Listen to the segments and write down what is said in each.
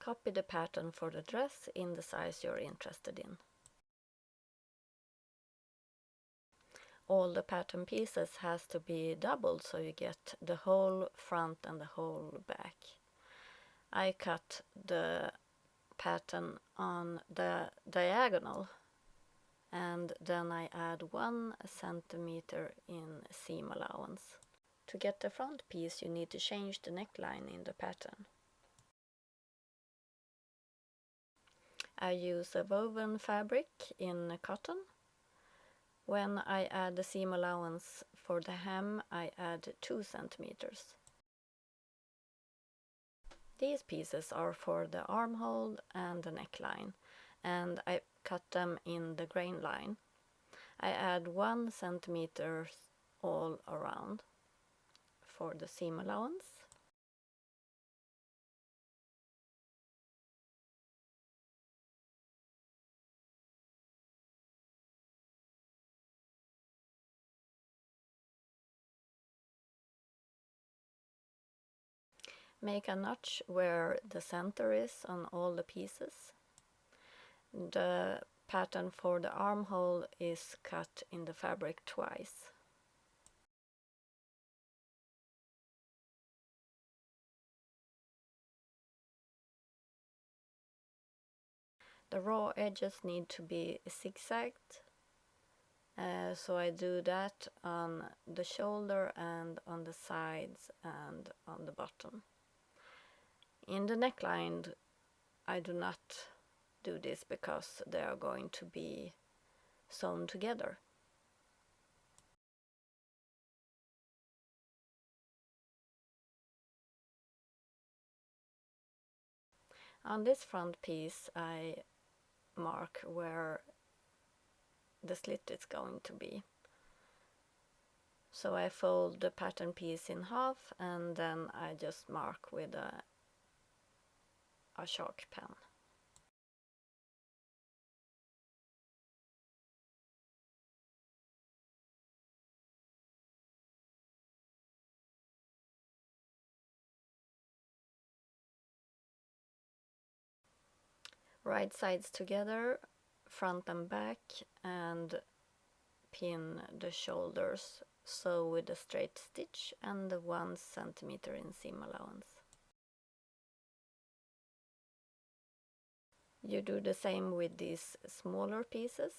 copy the pattern for the dress in the size you're interested in. All the pattern pieces has to be doubled so you get the whole front and the whole back. I cut the pattern on the diagonal and then I add 1 centimeter in seam allowance. To get the front piece you need to change the neckline in the pattern. I use a woven fabric in cotton. When I add the seam allowance for the hem, I add 2 centimeters. These pieces are for the armhole and the neckline, and I cut them in the grain line. I add 1 centimeter all around for the seam allowance. Make a notch where the center is on all the pieces. The pattern for the armhole is cut in the fabric twice. The raw edges need to be zigzagged, so I do that on the shoulder and on the sides and on the bottom. In the neckline I do not do this because they are going to be sewn together. On this front piece I mark where the slit is going to be. So I fold the pattern piece in half and then I just mark with a chalk pen. Right sides together, front and back, and pin the shoulders, sew with a straight stitch and the 1 centimeter in seam allowance. You do the same with these smaller pieces.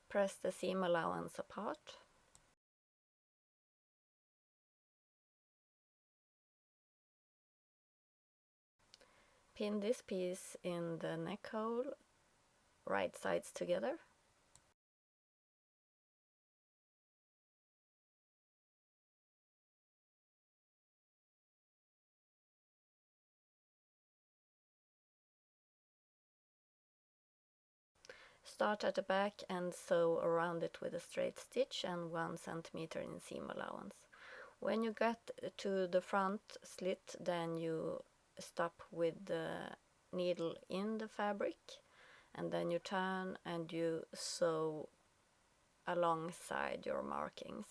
Press the seam allowance apart. Pin this piece in the neck hole, right sides together. Start at the back and sew around it with a straight stitch and 1 centimeter in seam allowance. When you get to the front slit, then you stop with the needle in the fabric and then you turn and you sew alongside your markings.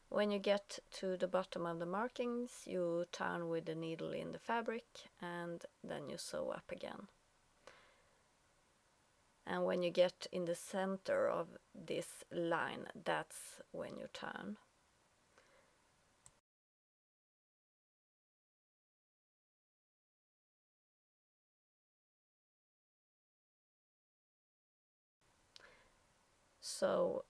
When you get to the bottom of the markings, you turn with the needle in the fabric and then you sew up again. And when you get in the center of this line, that's when you turn. So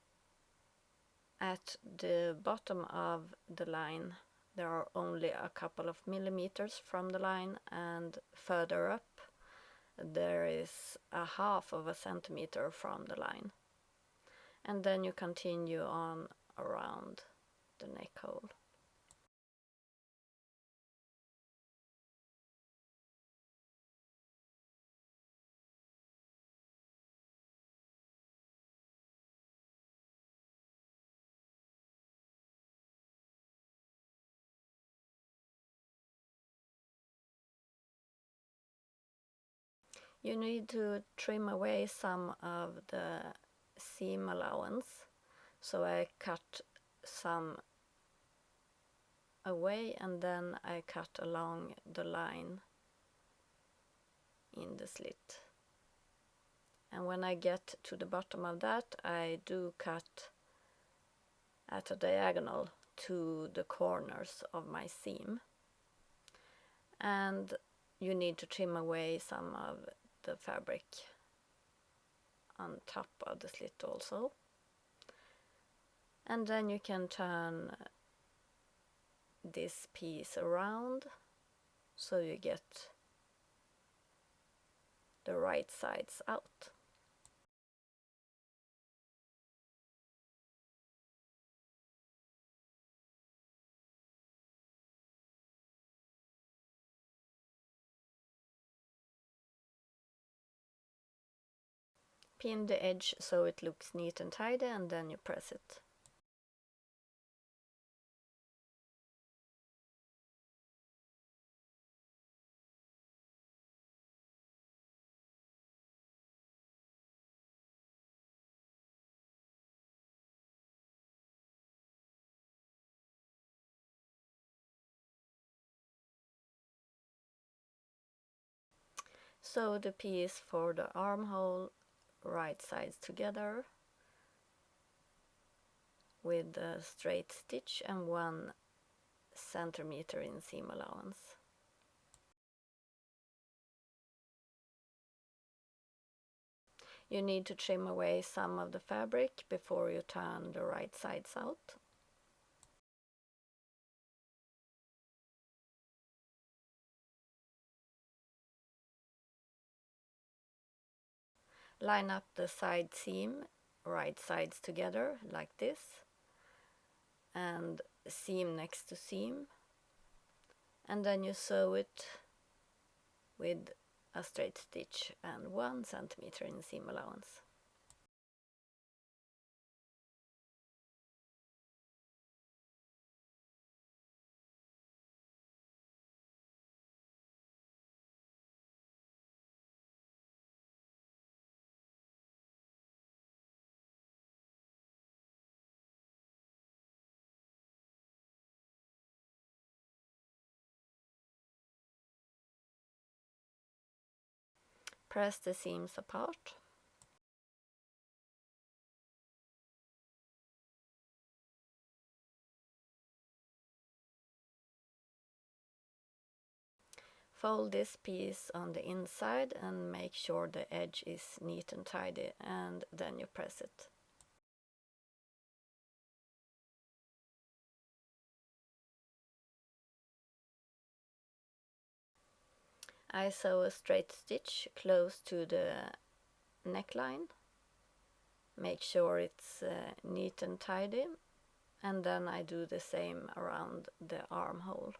at the bottom of the line there are only a couple of millimeters from the line, and further up there is a half of a centimeter from the line, and then you continue on around the neck hole. You need to trim away some of the seam allowance, so I cut some away and then I cut along the line in the slit. And when I get to the bottom of that, I do cut at a diagonal to the corners of my seam. And you need to trim away some of the fabric on top of the slit also. And then you can turn this piece around so you get the right sides out. Pin the edge so it looks neat and tidy, and then you press it. Sew the piece for the armhole right sides together with a straight stitch and 1 centimeter in seam allowance. You need to trim away some of the fabric before you turn the right sides out. Line up the side seam right sides together like this, and seam next to seam, and then you sew it with a straight stitch and 1 centimeter in seam allowance. Press the seams apart. Fold this piece on the inside and make sure the edge is neat and tidy, and then you press it. I sew a straight stitch close to the neckline. Make sure it's neat and tidy, and then I do the same around the armhole.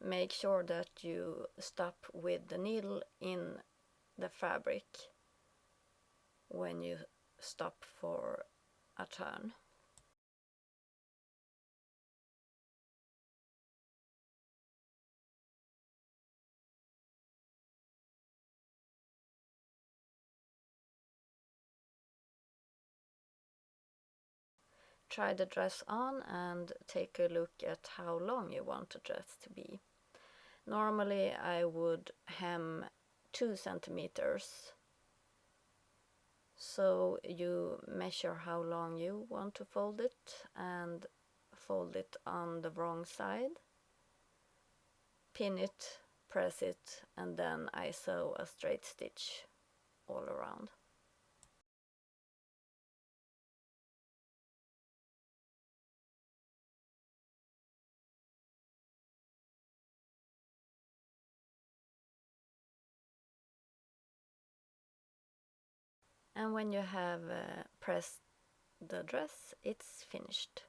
Make sure that you stop with the needle in the fabric when you stop for a turn. Try the dress on and take a look at how long you want the dress to be. Normally I would hem 2 centimeters. So you measure how long you want to fold it and fold it on the wrong side. Pin it, press it, and then I sew a straight stitch all around. And when you have pressed the dress, it's finished.